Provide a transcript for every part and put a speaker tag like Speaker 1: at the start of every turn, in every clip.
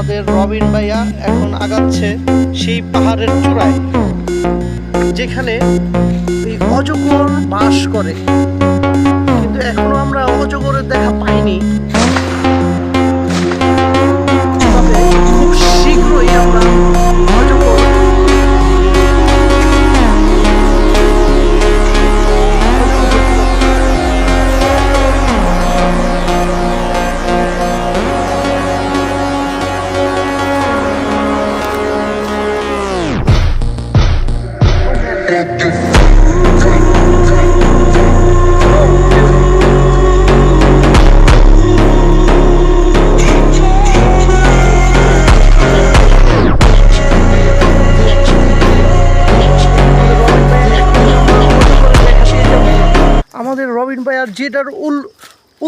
Speaker 1: আমাদের রবিন ভাইয়া এখন আগাচ্ছে সেই পাহাড়ের চূড়ায়, যেখানে এই অজগর বাস করে, কিন্তু এখনো আমরা অজগরের দেখা পাইনি। তবে খুব শীঘ্রই আমরা অজগর আমাদের রবিন ভাইয়ার যেটার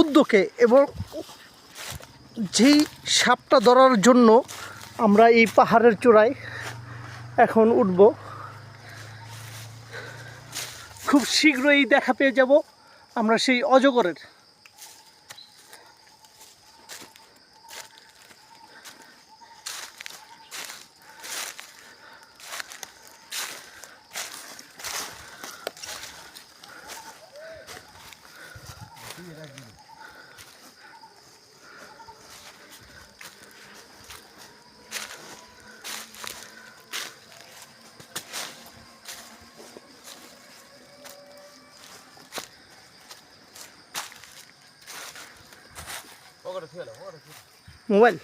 Speaker 1: উদ্যোগে এবং যেই সাপটা ধরার জন্য আমরা এই পাহাড়ের চূড়ায় এখন উঠব। খুব শীঘ্রই দেখা পেয়ে যাব আমরা সেই অজগরের। মোবাইল